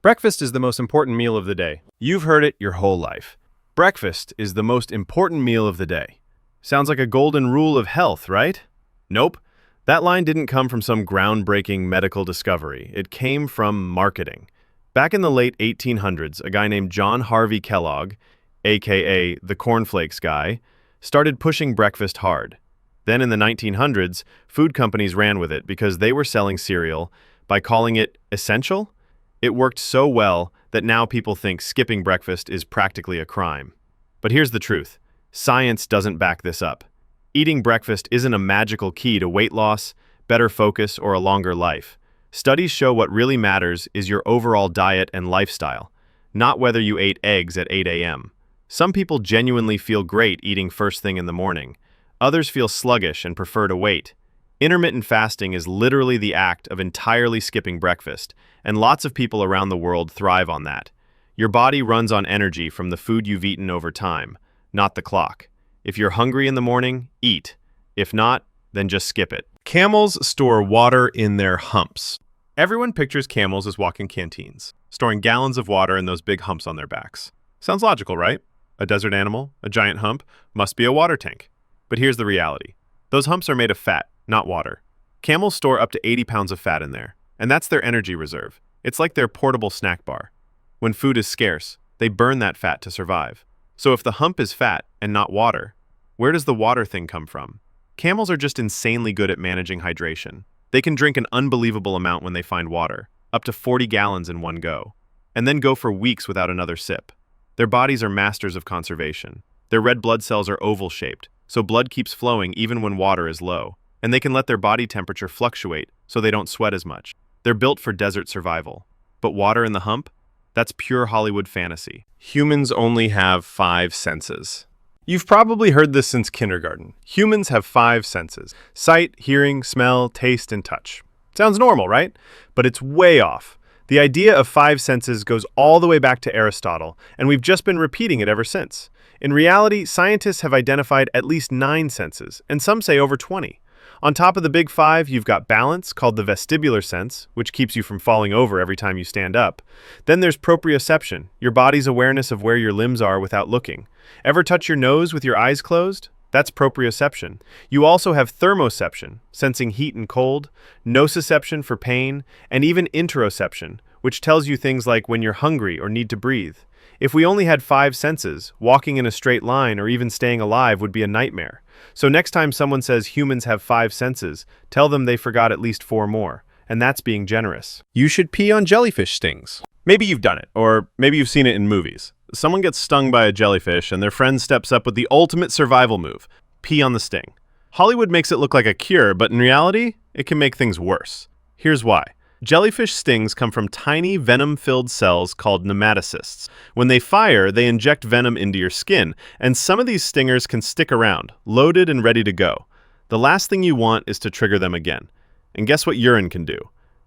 Breakfast is the most important meal of the day. You've heard it your whole life. Breakfast is the most important meal of the day. Sounds like a golden rule of health, right? Nope. That line didn't come from some groundbreaking medical discovery. It came from marketing. Back in the late 1800s, a guy named John Harvey Kellogg, aka the Cornflakes guy, started pushing breakfast hard. Then in the 1900s, food companies ran with it because they were selling cereal by calling it essential. It worked so well that now people think skipping breakfast is practically a crime. But here's the truth. Science doesn't back this up. Eating breakfast isn't a magical key to weight loss, better focus, or a longer life. Studies show what really matters is your overall diet and lifestyle, not whether you ate eggs at 8 a.m. Some people genuinely feel great eating first thing in the morning. Others feel sluggish and prefer to wait. Intermittent fasting is literally the act of entirely skipping breakfast, and lots of people around the world thrive on that. Your body runs on energy from the food you've eaten over time, not the clock. If you're hungry in the morning, eat. If not, then just skip it. Camels store water in their humps. Everyone pictures camels as walking canteens, storing gallons of water in those big humps on their backs. Sounds logical, right? A desert animal, a giant hump, must be a water tank. But here's the reality. Those humps are made of fat, not water. Camels store up to 80 pounds of fat in there, and that's their energy reserve. It's like their portable snack bar. When food is scarce, they burn that fat to survive. So if the hump is fat and not water, where does the water thing come from? Camels are just insanely good at managing hydration. They can drink an unbelievable amount when they find water, up to 40 gallons in one go, and then go for weeks without another sip. Their bodies are masters of conservation. Their red blood cells are oval-shaped, so blood keeps flowing even when water is low, and they can let their body temperature fluctuate so they don't sweat as much. They're built for desert survival. But water in the hump? That's pure Hollywood fantasy. Humans only have 5 senses. You've probably heard this since kindergarten. Humans have 5 senses: sight, hearing, smell, taste, and touch. Sounds normal, right? But it's way off. The idea of 5 senses goes all the way back to Aristotle, and we've just been repeating it ever since. In reality, scientists have identified at least 9 senses, and some say over 20. On top of the big 5, you've got balance, called the vestibular sense, which keeps you from falling over every time you stand up. Then there's proprioception, your body's awareness of where your limbs are without looking. Ever touch your nose with your eyes closed? That's proprioception. You also have thermoception, sensing heat and cold, nociception for pain, and even interoception, which tells you things like when you're hungry or need to breathe. If we only had 5 senses, walking in a straight line or even staying alive would be a nightmare. So next time someone says humans have 5 senses, tell them they forgot at least 4 more, and that's being generous. You should pee on jellyfish stings. Maybe you've done it, or maybe you've seen it in movies. Someone gets stung by a jellyfish and their friend steps up with the ultimate survival move: pee on the sting. Hollywood makes it look like a cure, but in reality, it can make things worse. Here's why. Jellyfish stings come from tiny venom-filled cells called nematocysts. When they fire, they inject venom into your skin, and some of these stingers can stick around, loaded and ready to go. The last thing you want is to trigger them again. And guess what urine can do?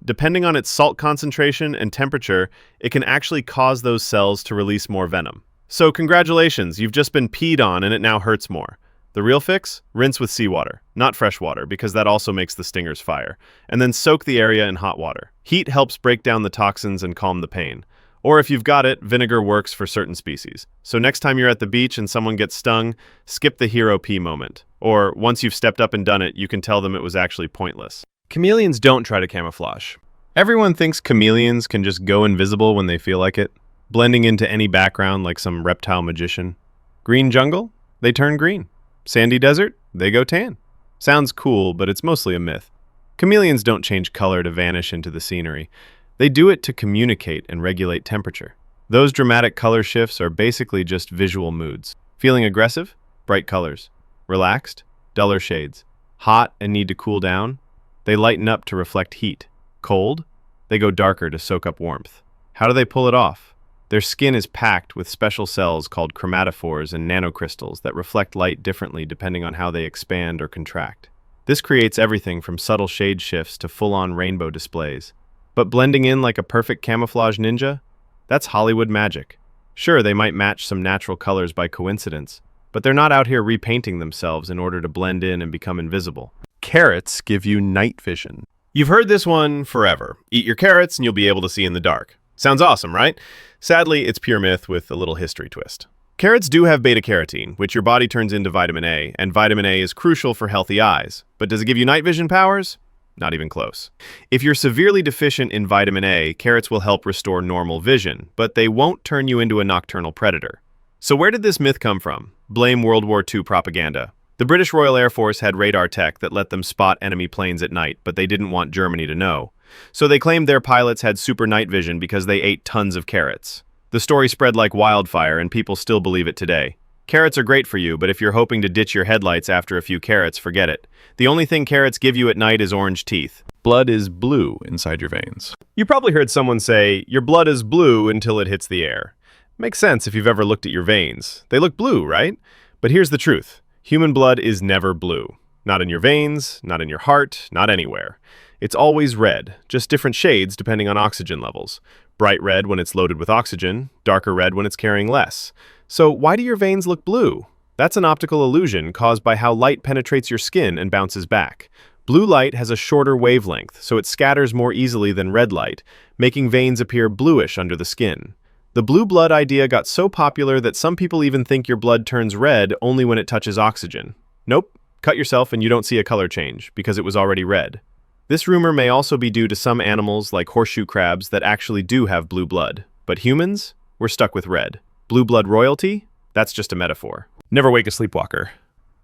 Depending on its salt concentration and temperature, it can actually cause those cells to release more venom. So congratulations, you've just been peed on and it now hurts more. The real fix? Rinse with seawater, not fresh water, because that also makes the stingers fire. And then soak the area in hot water. Heat helps break down the toxins and calm the pain. Or if you've got it, vinegar works for certain species. So next time you're at the beach and someone gets stung, skip the hero pee moment. Or once you've stepped up and done it, you can tell them it was actually pointless. Chameleons don't try to camouflage. Everyone thinks chameleons can just go invisible when they feel like it, blending into any background like some reptile magician. Green jungle? They turn green. Sandy desert? They go tan. Sounds cool, but it's mostly a myth. Chameleons don't change color to vanish into the scenery. They do it to communicate and regulate temperature. Those dramatic color shifts are basically just visual moods. Feeling aggressive? Bright colors. Relaxed? Duller shades. Hot and need to cool down? They lighten up to reflect heat. Cold? They go darker to soak up warmth. How do they pull it off? Their skin is packed with special cells called chromatophores and nanocrystals that reflect light differently depending on how they expand or contract. This creates everything from subtle shade shifts to full-on rainbow displays. But blending in like a perfect camouflage ninja? That's Hollywood magic. Sure, they might match some natural colors by coincidence, but they're not out here repainting themselves in order to blend in and become invisible. Carrots give you night vision. You've heard this one forever. Eat your carrots and you'll be able to see in the dark. Sounds awesome, right? Sadly, it's pure myth with a little history twist. Carrots do have beta-carotene, which your body turns into vitamin A, and vitamin A is crucial for healthy eyes. But does it give you night vision powers? Not even close. If you're severely deficient in vitamin A, carrots will help restore normal vision, but they won't turn you into a nocturnal predator. So where did this myth come from? Blame World War II propaganda. The British Royal Air Force had radar tech that let them spot enemy planes at night, but they didn't want Germany to know. So they claimed their pilots had super night vision because they ate tons of carrots. The story spread like wildfire, and people still believe it today. Carrots are great for you, but if you're hoping to ditch your headlights after a few carrots, forget it. The only thing carrots give you at night is orange teeth. Blood is blue inside your veins. You probably heard someone say, your blood is blue until it hits the air. Makes sense if you've ever looked at your veins. They look blue, right? But here's the truth. Human blood is never blue. Not in your veins, not in your heart, not anywhere. It's always red, just different shades depending on oxygen levels. Bright red when it's loaded with oxygen, darker red when it's carrying less. So why do your veins look blue? That's an optical illusion caused by how light penetrates your skin and bounces back. Blue light has a shorter wavelength, so it scatters more easily than red light, making veins appear bluish under the skin. The blue blood idea got so popular that some people even think your blood turns red only when it touches oxygen. Nope, cut yourself and you don't see a color change, because it was already red. This rumor may also be due to some animals like horseshoe crabs that actually do have blue blood. But humans? We're stuck with red. Blue blood royalty? That's just a metaphor. Never wake a sleepwalker.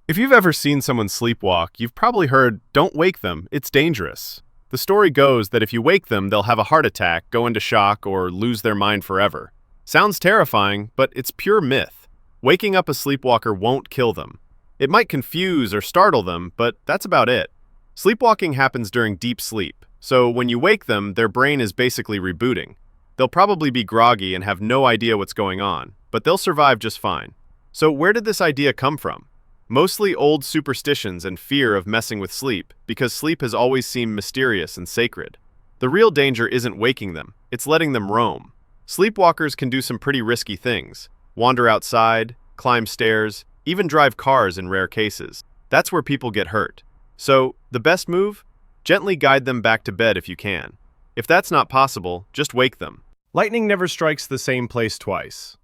If you've ever seen someone sleepwalk, you've probably heard, don't wake them, it's dangerous. The story goes that if you wake them, they'll have a heart attack, go into shock, or lose their mind forever. Sounds terrifying, but it's pure myth. Waking up a sleepwalker won't kill them. It might confuse or startle them, but that's about it. Sleepwalking happens during deep sleep, so when you wake them, their brain is basically rebooting. They'll probably be groggy and have no idea what's going on, but they'll survive just fine. So where did this idea come from? Mostly old superstitions and fear of messing with sleep, because sleep has always seemed mysterious and sacred. The real danger isn't waking them, it's letting them roam. Sleepwalkers can do some pretty risky things. Wander outside, climb stairs, even drive cars in rare cases. That's where people get hurt. So, the best move? Gently guide them back to bed if you can. If that's not possible, just wake them. Lightning never strikes the same place twice.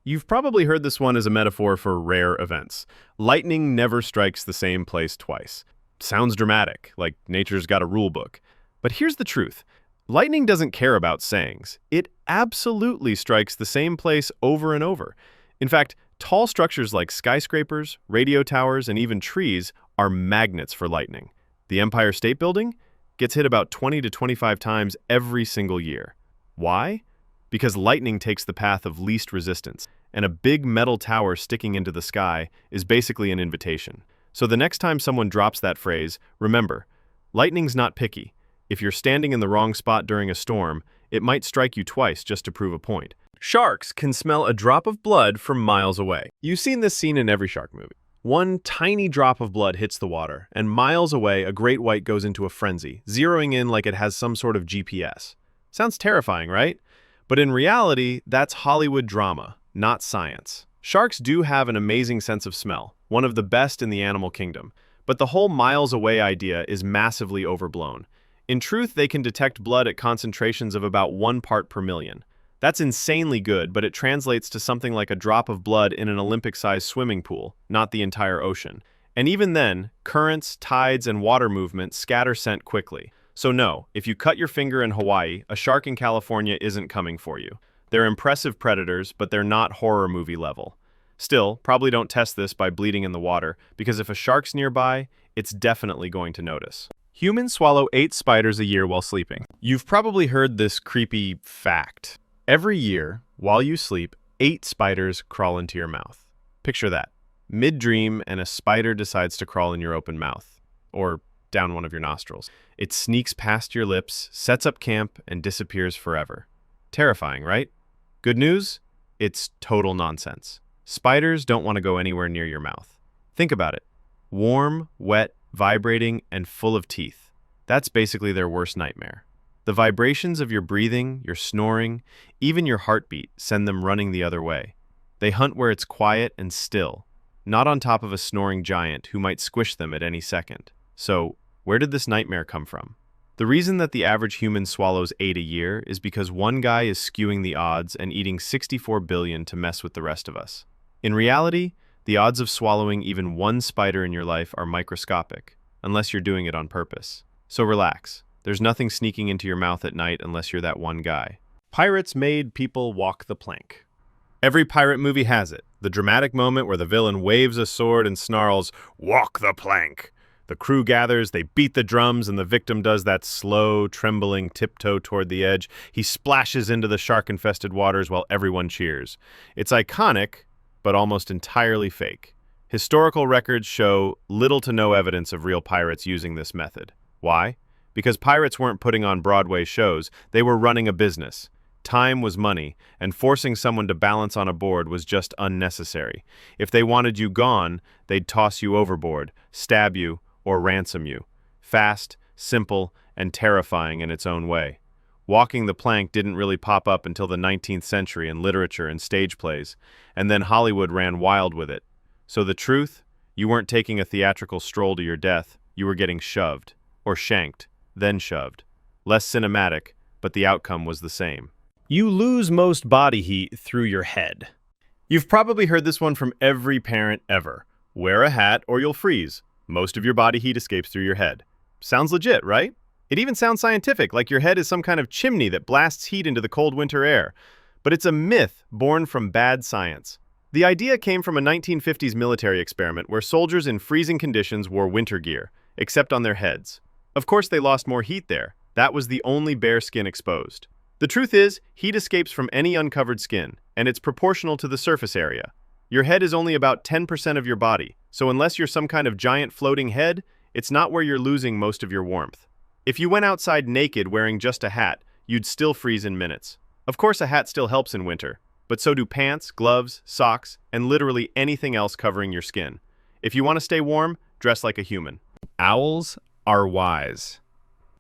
You've probably heard this one as a metaphor for rare events. Lightning never strikes the same place twice. Sounds dramatic, like nature's got a rule book. But here's the truth. Lightning doesn't care about sayings. It absolutely strikes the same place over and over. In fact, tall structures like skyscrapers, radio towers, and even trees are magnets for lightning. The Empire State Building gets hit about 20 to 25 times every single year. Why? Because lightning takes the path of least resistance, and a big metal tower sticking into the sky is basically an invitation. So the next time someone drops that phrase, remember, lightning's not picky. If you're standing in the wrong spot during a storm, it might strike you twice just to prove a point. Sharks can smell a drop of blood from miles away. You've seen this scene in every shark movie. One tiny drop of blood hits the water, and miles away, a great white goes into a frenzy, zeroing in like it has some sort of GPS. Sounds terrifying, right? But in reality, that's Hollywood drama, not science. Sharks do have an amazing sense of smell, one of the best in the animal kingdom, but the whole miles away idea is massively overblown. In truth, they can detect blood at concentrations of about 1 part per million. That's insanely good, but it translates to something like a drop of blood in an Olympic-sized swimming pool, not the entire ocean. And even then, currents, tides, and water movement scatter scent quickly. So no, if you cut your finger in Hawaii, a shark in California isn't coming for you. They're impressive predators, but they're not horror movie level. Still, probably don't test this by bleeding in the water, because if a shark's nearby, it's definitely going to notice. Humans swallow 8 spiders a year while sleeping. You've probably heard this creepy fact. Every year, while you sleep, 8 spiders crawl into your mouth. Picture that. Mid-dream, and a spider decides to crawl in your open mouth, or down one of your nostrils. It sneaks past your lips, sets up camp, and disappears forever. Terrifying, right? Good news? It's total nonsense. Spiders don't want to go anywhere near your mouth. Think about it. Warm, wet, vibrating, and full of teeth. That's basically their worst nightmare. The vibrations of your breathing, your snoring, even your heartbeat send them running the other way. They hunt where it's quiet and still, not on top of a snoring giant who might squish them at any second. So, where did this nightmare come from? The reason that the average human swallows 8 a year is because one guy is skewing the odds and eating 64 billion to mess with the rest of us. In reality, the odds of swallowing even one spider in your life are microscopic, unless you're doing it on purpose. So relax. There's nothing sneaking into your mouth at night unless you're that one guy. Pirates made people walk the plank. Every pirate movie has it. The dramatic moment where the villain waves a sword and snarls, "Walk the plank." The crew gathers, they beat the drums, and the victim does that slow, trembling tiptoe toward the edge. He splashes into the shark-infested waters while everyone cheers. It's iconic, but almost entirely fake. Historical records show little to no evidence of real pirates using this method. Why? Because pirates weren't putting on Broadway shows, they were running a business. Time was money, and forcing someone to balance on a board was just unnecessary. If they wanted you gone, they'd toss you overboard, stab you, or ransom you. Fast, simple, and terrifying in its own way. Walking the plank didn't really pop up until the 19th century in literature and stage plays, and then Hollywood ran wild with it. So the truth? You weren't taking a theatrical stroll to your death, you were getting shoved, or shanked, then shoved. Less cinematic, but the outcome was the same. You lose most body heat through your head. You've probably heard this one from every parent ever. Wear a hat or you'll freeze. Most of your body heat escapes through your head. Sounds legit, right? It even sounds scientific, like your head is some kind of chimney that blasts heat into the cold winter air. But it's a myth born from bad science. The idea came from a 1950s military experiment where soldiers in freezing conditions wore winter gear, except on their heads. Of course, they lost more heat there. That was the only bare skin exposed. The truth is, heat escapes from any uncovered skin, and it's proportional to the surface area. Your head is only about 10% of your body, so unless you're some kind of giant floating head, it's not where you're losing most of your warmth. If you went outside naked wearing just a hat, you'd still freeze in minutes. Of course, a hat still helps in winter, but so do pants, gloves, socks, and literally anything else covering your skin. If you want to stay warm, dress like a human. Owls are wise.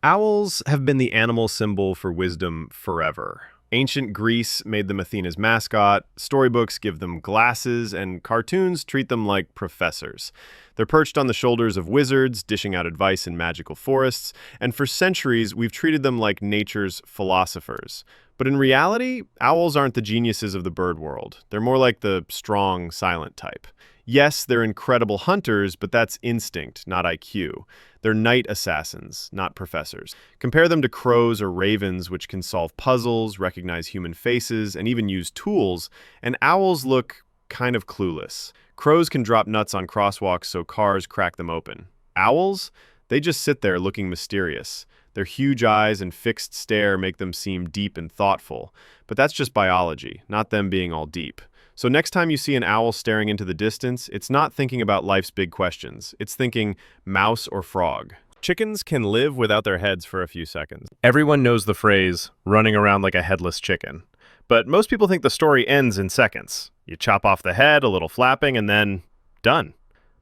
Owls have been the animal symbol for wisdom forever. Ancient Greece made them Athena's mascot, storybooks give them glasses, and cartoons treat them like professors. They're perched on the shoulders of wizards, dishing out advice in magical forests, and for centuries we've treated them like nature's philosophers. But in reality, owls aren't the geniuses of the bird world. They're more like the strong, silent type. Yes, they're incredible hunters, but that's instinct, not IQ. They're night assassins, not professors. Compare them to crows or ravens, which can solve puzzles, recognize human faces, and even use tools, and owls look kind of clueless. Crows can drop nuts on crosswalks so cars crack them open. Owls? They just sit there looking mysterious. Their huge eyes and fixed stare make them seem deep and thoughtful. But that's just biology, not them being all deep. So next time you see an owl staring into the distance, it's not thinking about life's big questions. It's thinking mouse or frog. Chickens can live without their heads for a few seconds. Everyone knows the phrase, running around like a headless chicken. But most people think the story ends in seconds. You chop off the head, a little flapping, and then done.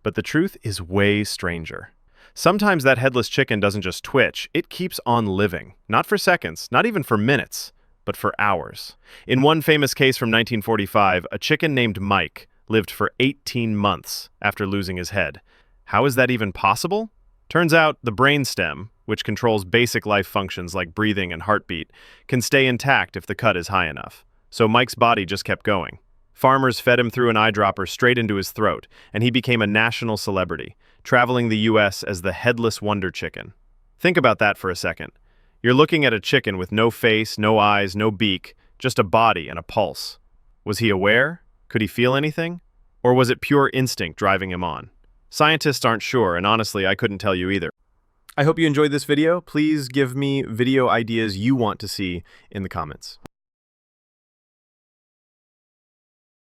But the truth is way stranger. Sometimes that headless chicken doesn't just twitch, it keeps on living. Not for seconds, not even for minutes, but for hours. In one famous case from 1945, a chicken named Mike lived for 18 months after losing his head. How is that even possible? Turns out the brainstem, which controls basic life functions like breathing and heartbeat, can stay intact if the cut is high enough. So Mike's body just kept going. Farmers fed him through an eyedropper straight into his throat, and he became a national celebrity, traveling the U.S. as the Headless Wonder Chicken. Think about that for a second. You're looking at a chicken with no face, no eyes, no beak, just a body and a pulse. Was he aware? Could he feel anything? Or was it pure instinct driving him on? Scientists aren't sure, and honestly, I couldn't tell you either. I hope you enjoyed this video. Please give me video ideas you want to see in the comments.